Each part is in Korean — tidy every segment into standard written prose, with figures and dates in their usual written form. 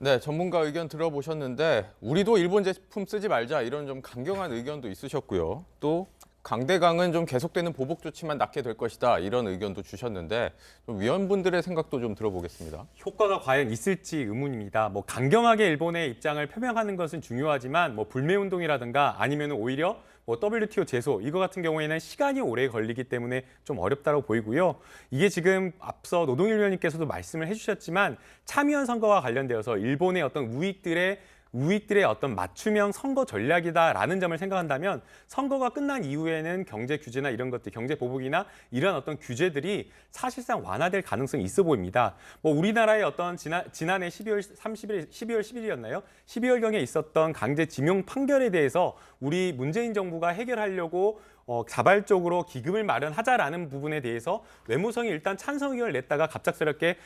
네, 전문가 의견 들어보셨는데 우리도 일본 제품 쓰지 말자 이런 좀 강경한 의견도 있으셨고요. 또 강대강은 좀 계속되는 보복 조치만 낳게 될 것이다 이런 의견도 주셨는데 좀 위원분들의 생각도 좀 들어보겠습니다. 효과가 과연 있을지 의문입니다. 강경하게 일본의 입장을 표명하는 것은 중요하지만 불매 운동이라든가 아니면 오히려 WTO 제소 이거 같은 경우에는 시간이 오래 걸리기 때문에 좀 어렵다고 보이고요. 이게 지금 앞서 노동일 위원님께서도 말씀을 해주셨지만 참의원 선거와 관련되어서 일본의 어떤 우익들의 어떤 맞춤형 선거 전략이다라는 점을 생각한다면 선거가 끝난 이후에는 경제 규제나 이런 것들, 경제 보복이나 이런 어떤 규제들이 사실상 완화될 가능성이 있어 보입니다. 우리나라의 어떤 지난해 12월 10일이었나요? 12월경에 있었던 강제징용 판결에 대해서 우리 문재인 정부가 해결하려고 자발적으로 기금을 마련하자라는 부분에 대해서 외무성이 일단 찬성 의견을 냈다가 갑작스럽게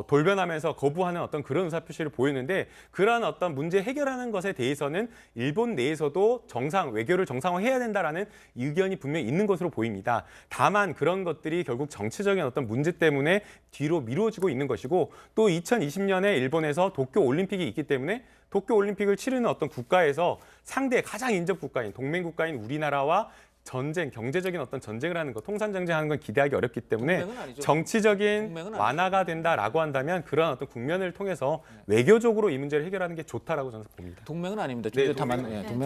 돌변하면서 거부하는 어떤 그런 의사표시를 보였는데 그러한 어떤 문제 해결하는 것에 대해서는 일본 내에서도 외교를 정상화해야 된다라는 의견이 분명히 있는 것으로 보입니다. 다만 그런 것들이 결국 정치적인 어떤 문제 때문에 뒤로 미뤄지고 있는 것이고 또 2020년에 일본에서 도쿄 올림픽이 있기 때문에 도쿄 올림픽을 치르는 어떤 국가에서 상대 가장 인접 국가인 동맹 국가인 우리나라와 경제적인 어떤 전쟁을 하는 것, 통산 전쟁하는 건 기대하기 어렵기 때문에 정치적인 완화가 된다라고 한다면 그런 어떤 국면을 통해서 외교적으로 이 문제를 해결하는 게 좋다라고 저는 봅니다. 동맹은 아닙니다. 동맹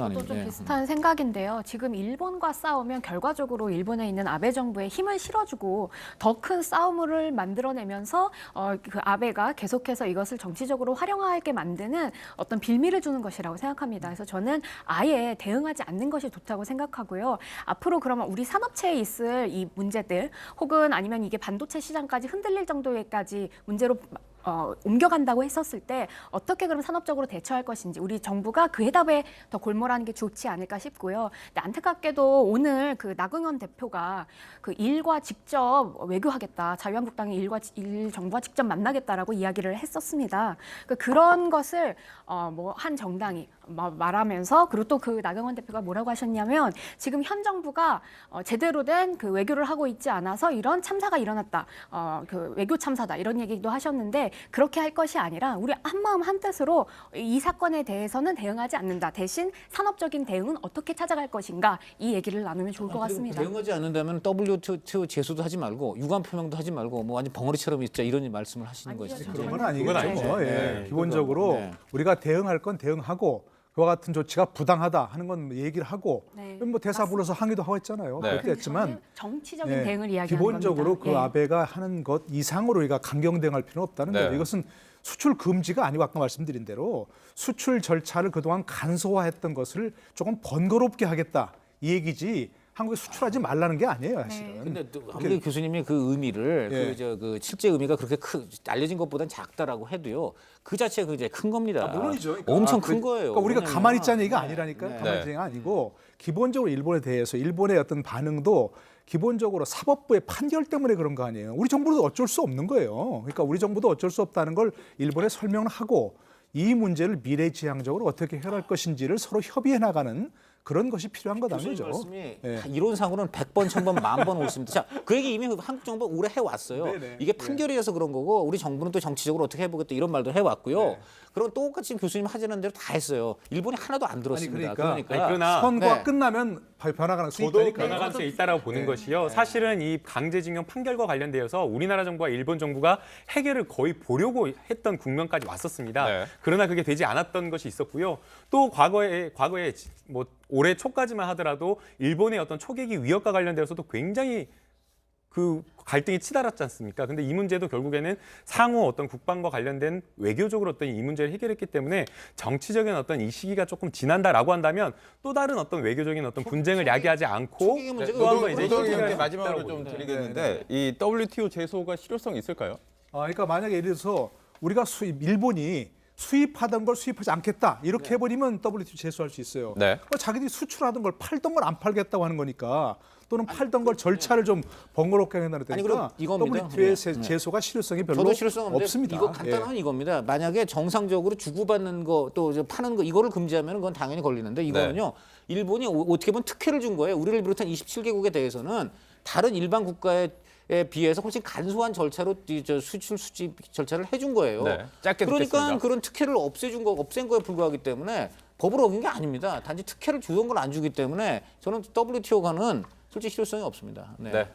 아닙니다. 저도 좀 비슷한 생각인데요. 지금 일본과 싸우면 결과적으로 일본에 있는 아베 정부에 힘을 실어주고 더 큰 싸움을 만들어내면서 그 아베가 계속해서 이것을 정치적으로 활용하게 만드는 어떤 빌미를 주는 것이라고 생각합니다. 그래서 저는 아예 대응하지 않는 것이 좋다고 생각하고요. 앞으로 그러면 우리 산업체에 있을 이 문제들 혹은 아니면 이게 반도체 시장까지 흔들릴 정도의까지 문제로 옮겨간다고 했었을 때 어떻게 그럼 산업적으로 대처할 것인지 우리 정부가 그 해답에 더 골몰하는 게 좋지 않을까 싶고요. 근데 안타깝게도 오늘 그 나경원 대표가 그 일과 직접 외교하겠다. 자유한국당의 일 정부와 직접 만나겠다라고 이야기를 했었습니다. 그런 것을 한 정당이 말하면서 그리고 또 그 나경원 대표가 뭐라고 하셨냐면 지금 현 정부가 제대로 된 그 외교를 하고 있지 않아서 이런 참사가 일어났다. 그 외교 참사다 이런 얘기도 하셨는데 그렇게 할 것이 아니라 우리 한마음 한뜻으로 이 사건에 대해서는 대응하지 않는다. 대신 산업적인 대응은 어떻게 찾아갈 것인가 이 얘기를 나누면 좋을 것 같습니다. 대응하지 않는다면 WTO 제소도 하지 말고 유감 표명도 하지 말고 완전 벙어리처럼 있자 이런 말씀을 하시는 거죠. 그런 건 아니겠죠. 네. 기본적으로 네. 우리가 대응할 건 대응하고 그와 같은 조치가 부당하다 하는 건 얘기를 하고 대사 불러서 항의도 하고 했잖아요. 네. 그렇게 했지만 정치적인 대응을 이야기하는 기본적으로 겁니다. 그 아베가 하는 것 이상으로 우리가 강경 대응할 필요는 없다는 네. 거예요. 이것은 수출 금지가 아니고 아까 말씀드린 대로 수출 절차를 그동안 간소화했던 것을 조금 번거롭게 하겠다 이 얘기지 한국에 수출하지 말라는 게 아니에요, 사실은. 근데 아무리 교수님이 그 의미를 예. 그 실제 의미가 그렇게 알려진 것보다는 작다라고 해도요. 그 자체가 굉장히 큰 겁니다. 물론이죠. 그러니까 엄청 큰 거예요. 그러니까 우리가 왜냐면- 가만히 있자는 얘기가 아니라니까요. 네. 가만히 있자는 얘기가 아니고 기본적으로 일본에 대해서 일본의 어떤 반응도 기본적으로 사법부의 판결 때문에 그런 거 아니에요. 우리 정부도 어쩔 수 없는 거예요. 그러니까 우리 정부도 어쩔 수 없다는 걸 일본에 설명을 하고 이 문제를 미래지향적으로 어떻게 해결할 것인지를 서로 협의해 나가는 그런 것이 필요한 거다는 교수님 거죠. 말씀이 예. 이론상으로는 100번, 1000번, 10,000번 옳습니다. 자, 그 얘기 이미 한국 정부가 오래 해왔어요. 네네. 이게 판결이라서 그런 거고 우리 정부는 또 정치적으로 어떻게 해보겠다 이런 말도 해왔고요. 네. 그럼 똑같이 교수님 하자는 대로 다 했어요. 일본이 하나도 안 들었습니다. 그러나 선거가 네. 끝나면 변화가 날 수 저도 있다니까. 변화갈 수 있다라고 보는 것이요. 사실은 이 강제징용 판결과 관련되어서 우리나라 정부와 일본 정부가 해결을 거의 보려고 했던 국면까지 왔었습니다. 네. 그러나 그게 되지 않았던 것이 있었고요. 또 과거에 올해 초까지만 하더라도 일본의 어떤 초계기 위협과 관련되어서도 굉장히 그 갈등이 치달았지 않습니까? 근데 이 문제도 결국에는 상호 어떤 국방과 관련된 외교적으로 어떤 이 문제를 해결했기 때문에 정치적인 어떤 이 시기가 조금 지난다라고 한다면 또 다른 어떤 외교적인 어떤 분쟁을 야기하지 않고 초기의 문제가 또 한 번 이제 노동 협의를 의원께 마지막으로 했다고 좀 봅니다. 드리겠는데 이 WTO 제소가 실효성이 있을까요? 그러니까 만약에 예를 들어서 우리가 일본이 수입하던 걸 수입하지 않겠다 이렇게 해버리면 WTO 제소할 수 있어요. 네. 자기들이 수출하던 걸 팔던 걸 안 팔겠다고 하는 거니까 또는 팔던 걸 절차를 좀 번거롭게 한다는 아니, 그럼 데니까 이겁니다. WTO의 네. 제소가 실효성이 별로 저도 실효성 없는데 없습니다. 이거 간단한 이겁니다. 만약에 정상적으로 주고받는 거 또 파는 거 이거를 금지하면 그건 당연히 걸리는데 이거는요. 일본이 어떻게 보면 특혜를 준 거예요. 우리를 비롯한 27개국에 대해서는 다른 일반 국가의 비해서 훨씬 간소한 절차로 저 수출 수지 절차를 해준 거예요. 네, 짧게 그러니까 듣겠습니다. 그런 특혜를 없앤 거에 불과하기 때문에 법을 어긴 게 아닙니다. 단지 특혜를 주던 걸 안 주기 때문에 저는 WTO가는 솔직히 실효성이 없습니다. 네. 네.